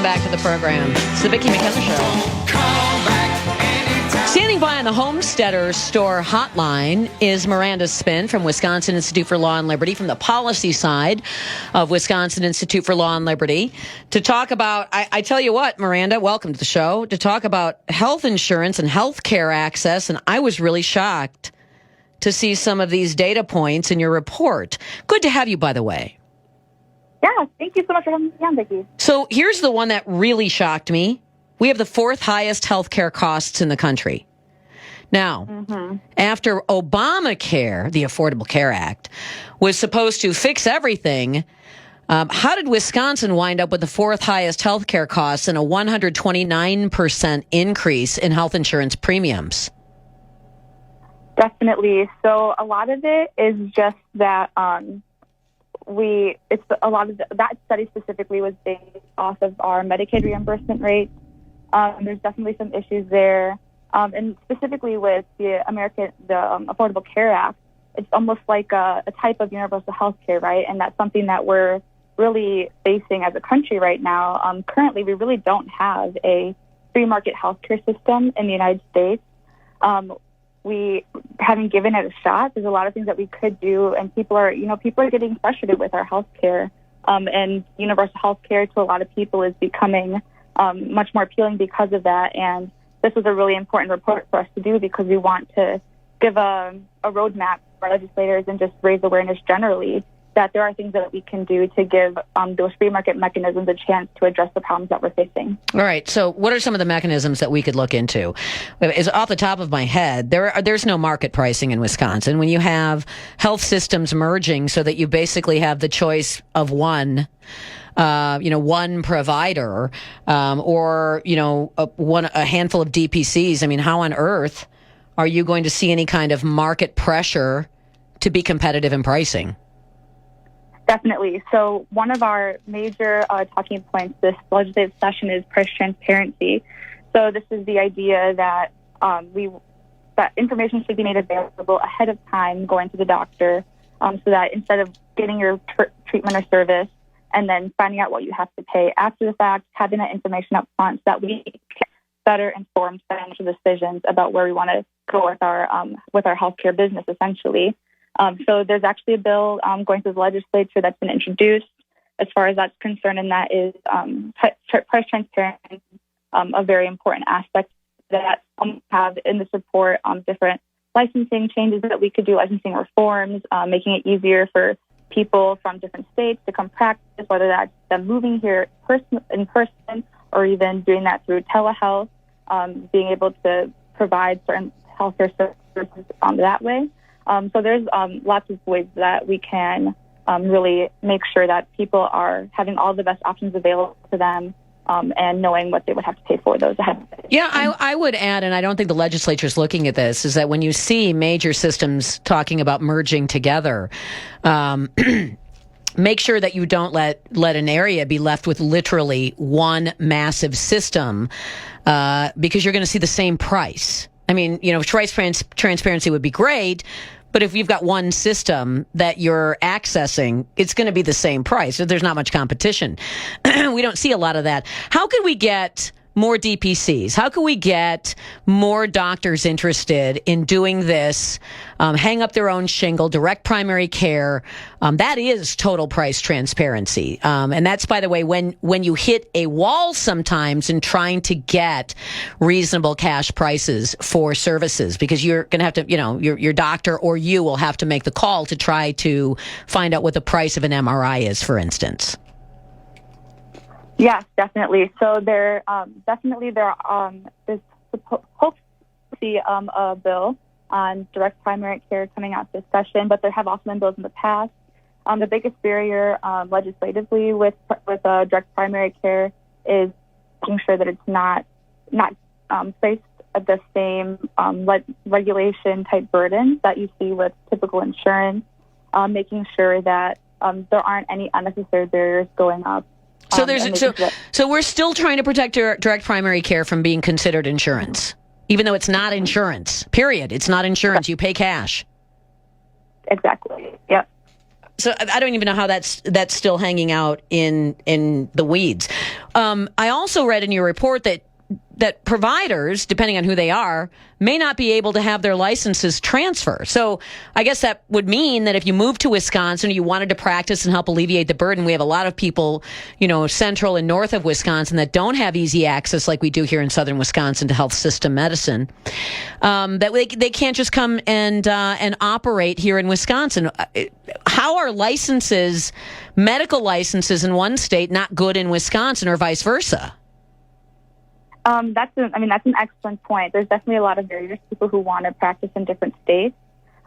back to the program. It's the Vicki McKenna Show. Standing by on the Homesteader Store hotline is Miranda Spin from Wisconsin Institute for Law and Liberty, from the policy side of Wisconsin Institute for Law and Liberty, to talk about, I tell you what, Miranda, welcome to the show, to talk about health insurance and health care access. And I was really shocked to see some of these data points in your report. Good to have you, by the way. Yeah, thank you so much for having me on, Vicki. So here's the one that really shocked me. We have the fourth highest health care costs in the country. Now, after Obamacare, the Affordable Care Act, was supposed to fix everything, how did Wisconsin wind up with the fourth highest health care costs and a 129% increase in health insurance premiums? Definitely. So a lot of it is just that that study specifically was based off of our Medicaid reimbursement rates. There's definitely some issues there. And specifically with the Affordable Care Act, it's almost like a type of universal health care, right? And that's something that we're really facing as a country right now. Currently, we really don't have a free market health care system in the United States. We haven't given it a shot. There's a lot of things that we could do, and people are getting frustrated with our health care. And universal health care to a lot of people is becoming much more appealing because of that. And this was a really important report for us to do because we want to give a roadmap for legislators and just raise awareness generally that there are things that we can do to give those free market mechanisms a chance to address the problems that we're facing. All right. So what are some of the mechanisms that we could look into? Is off the top of my head, there's no market pricing in Wisconsin. When you have health systems merging so that you basically have the choice of one provider, or, a handful of DPCs. I mean, how on earth are you going to see any kind of market pressure to be competitive in pricing? Definitely. So one of our major talking points this legislative session is price transparency. So this is the idea that that information should be made available ahead of time going to the doctor, so that instead of getting your treatment or service and then finding out what you have to pay after the fact, having that information up front so that we can better informed financial decisions about where we want to go with our healthcare business, essentially. So there's actually a bill going through the legislature that's been introduced as far as that's concerned, and that is price transparency, a very important aspect that have in the support different licensing changes that we could do, licensing reforms, making it easier for people from different states to come practice, whether that's them moving here in person or even doing that through telehealth, being able to provide certain healthcare services that way. So there's lots of ways that we can really make sure that people are having all the best options available to them, and knowing what they would have to pay for those ahead of time. Yeah, I would add, and I don't think the legislature is looking at this, is that when you see major systems talking about merging together, make sure that you don't let an area be left with literally one massive system, because you're going to see the same price. I mean, price transparency would be great, but if you've got one system that you're accessing, it's going to be the same price. There's not much competition. We don't see a lot of that. How can we get more DPCs? How can we get more doctors interested in doing this, hang up their own shingle, direct primary care? That is total price transparency. And that's, by the way, when you hit a wall sometimes in trying to get reasonable cash prices for services, because you're going to have to, your doctor or you will have to make the call to try to find out what the price of an MRI is, for instance. Yes, definitely. So there's hopefully a bill on direct primary care coming out this session, but there have also been bills in the past. The biggest barrier legislatively with direct primary care is making sure that it's not faced at the same regulation type burdens that you see with typical insurance. Making sure that there aren't any unnecessary barriers going up. So we're still trying to protect direct primary care from being considered insurance, even though it's not insurance. Period. It's not insurance. You pay cash. Exactly. Yep. So I don't even know how that's still hanging out in the weeds. I also read in your report that providers, depending on who they are, may not be able to have their licenses transfer. So I guess that would mean that if you moved to Wisconsin or you wanted to practice and help alleviate the burden, we have a lot of people, central and north of Wisconsin that don't have easy access like we do here in southern Wisconsin to health system medicine, that they can't just come and operate here in Wisconsin. How are licenses, medical licenses in one state not good in Wisconsin or vice versa? That's an excellent point. There's definitely a lot of barriers to people who want to practice in different states.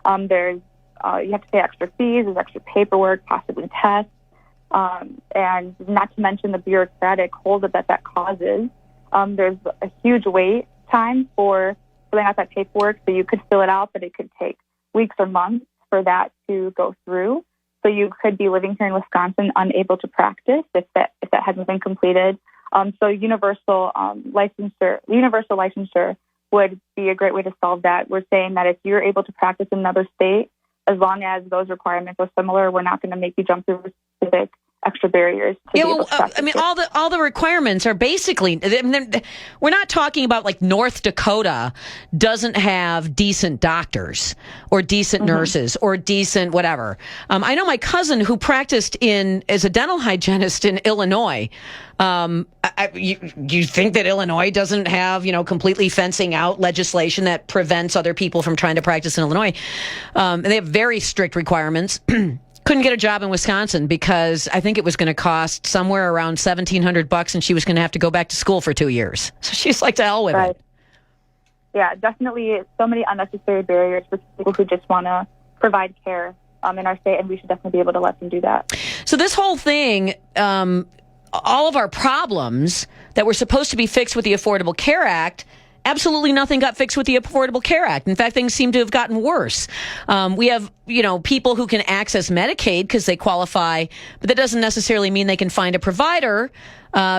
You have to pay extra fees, there's extra paperwork, possibly tests, and not to mention the bureaucratic holdup that causes. There's a huge wait time for filling out that paperwork, so you could fill it out, but it could take weeks or months for that to go through. So you could be living here in Wisconsin unable to practice if that hasn't been completed. So universal licensure would be a great way to solve that. We're saying that if you're able to practice in another state, as long as those requirements are similar, we're not going to make you jump through specific extra barriers to be able to practice. All the requirements are basically, we're not talking about like North Dakota doesn't have decent doctors or decent nurses or decent whatever. I know my cousin who practiced as a dental hygienist in Illinois. You think that Illinois doesn't have, completely fencing out legislation that prevents other people from trying to practice in Illinois? They have very strict requirements. Couldn't get a job in Wisconsin because I think it was going to cost somewhere around $1,700, and she was going to have to go back to school for 2 years. So she's like, to hell with it. Yeah, definitely so many unnecessary barriers for people who just want to provide care in our state, and we should definitely be able to let them do that. So this whole thing, all of our problems that were supposed to be fixed with the Affordable Care Act, absolutely nothing got fixed with the Affordable Care Act. In fact, things seem to have gotten worse. We have, people who can access Medicaid because they qualify, but that doesn't necessarily mean they can find a provider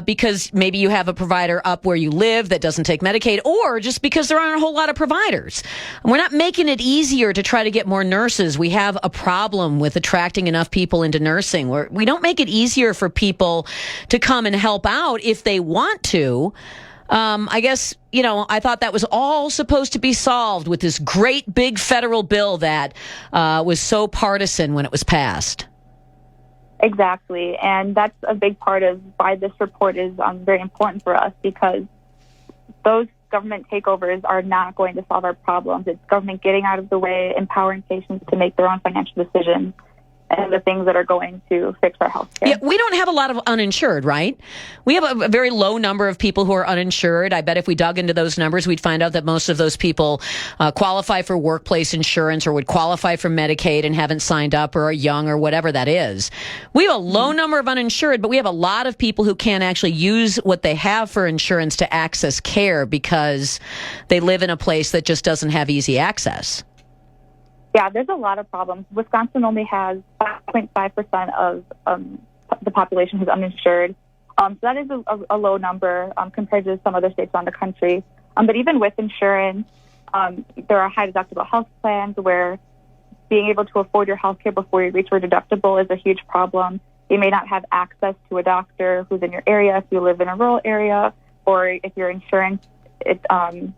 because maybe you have a provider up where you live that doesn't take Medicaid, or just because there aren't a whole lot of providers. We're not making it easier to try to get more nurses. We have a problem with attracting enough people into nursing. We don't make it easier for people to come and help out if they want to. I guess, I thought that was all supposed to be solved with this great big federal bill that was so partisan when it was passed. Exactly. And that's a big part of why this report is very important for us, because those government takeovers are not going to solve our problems. It's government getting out of the way, empowering patients to make their own financial decisions, and the things that are going to fix our health care. Yeah, we don't have a lot of uninsured, right? We have a very low number of people who are uninsured. I bet if we dug into those numbers, we'd find out that most of those people qualify for workplace insurance or would qualify for Medicaid and haven't signed up or are young or whatever that is. We have a low number of uninsured, but we have a lot of people who can't actually use what they have for insurance to access care because they live in a place that just doesn't have easy access. Yeah, there's a lot of problems. Wisconsin only has 5.5% of the population who's uninsured. So that is a low number compared to some other states around the country. But even with insurance, there are high deductible health plans where being able to afford your health care before you reach your deductible is a huge problem. You may not have access to a doctor who's in your area if you live in a rural area, or if your insurance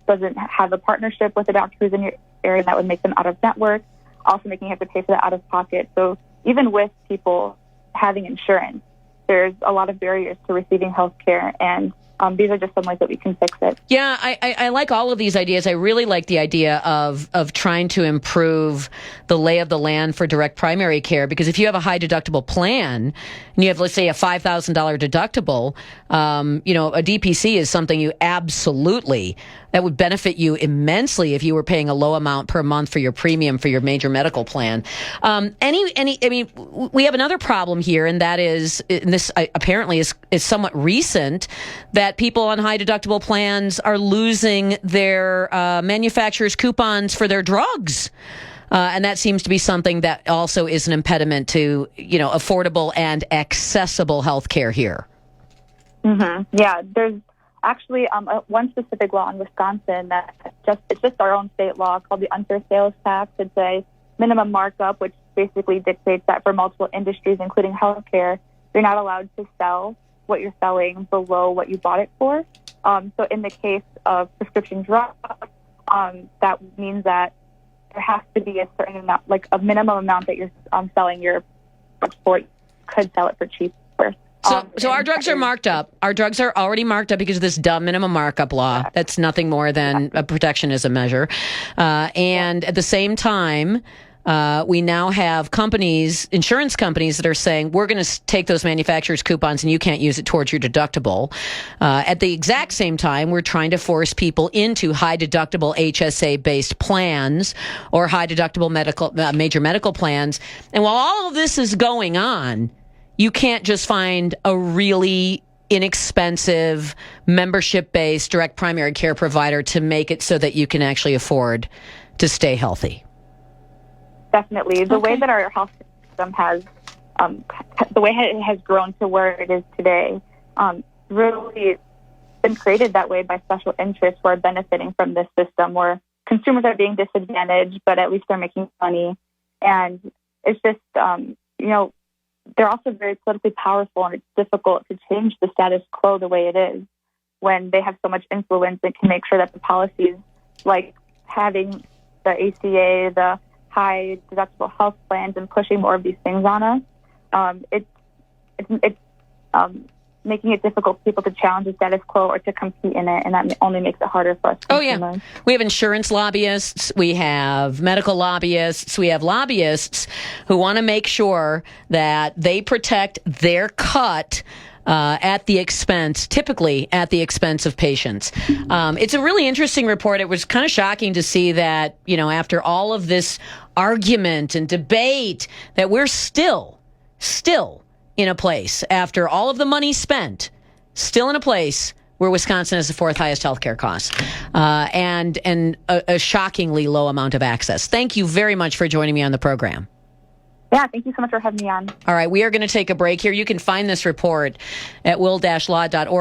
doesn't have a partnership with a doctor who's in your area, that would make them out of network, also making you have to pay for that out of pocket. So even with people having insurance, there's a lot of barriers to receiving health care, and these are just some ways that we can fix it. Yeah, I like all of these ideas. I really like the idea of trying to improve the lay of the land for direct primary care, because if you have a high deductible plan and you have, let's say, a $5,000 deductible, a DPC is something that would benefit you immensely if you were paying a low amount per month for your premium for your major medical plan. We have another problem here, and that is, and this apparently is somewhat recent, that people on high deductible plans are losing their manufacturer's coupons for their drugs. And that seems to be something that also is an impediment to, affordable and accessible health care here. Mm-hmm. Yeah, there's actually one specific law in Wisconsin it's just our own state law called the unfair sales tax. It's a minimum markup, which basically dictates that for multiple industries, including healthcare, you're not allowed to sell what you're selling below what you bought it for. So in the case of prescription drugs, that means that there has to be a certain amount, like a minimum amount that you're selling your drugs for. You could sell it for cheaper. So our drugs are marked up. Our drugs are already marked up because of this dumb minimum markup law. That's nothing more than a protectionism measure. And at the same time, we now have insurance companies that are saying, we're going to take those manufacturers' coupons and you can't use it towards your deductible. At the exact same time, we're trying to force people into high deductible HSA-based plans or high deductible major medical plans. And while all of this is going on, you can't just find a really inexpensive membership-based direct primary care provider to make it so that you can actually afford to stay healthy. Definitely. The way that our health system has, the way it has grown to where it is today, really been created that way by special interests who are benefiting from this system where consumers are being disadvantaged, but at least they're making money. And it's just, they're also very politically powerful, and it's difficult to change the status quo the way it is when they have so much influence and can make sure that the policies like having the ACA, the high deductible health plans, and pushing more of these things on us, it's making it difficult for people to challenge the status quo or to compete in it, and that only makes it harder for us consumers. Oh, yeah. We have insurance lobbyists, we have medical lobbyists, we have lobbyists who want to make sure that they protect their cut typically at the expense of patients. It's a really interesting report. It was kind of shocking to see that, after all of this argument and debate, that we're still in a place, after all of the money spent, still in a place where Wisconsin has the fourth highest healthcare costs and a shockingly low amount of access. Thank you very much for joining me on the program. Yeah, thank you so much for having me on. All right, we are going to take a break here. You can find this report at will-law.org.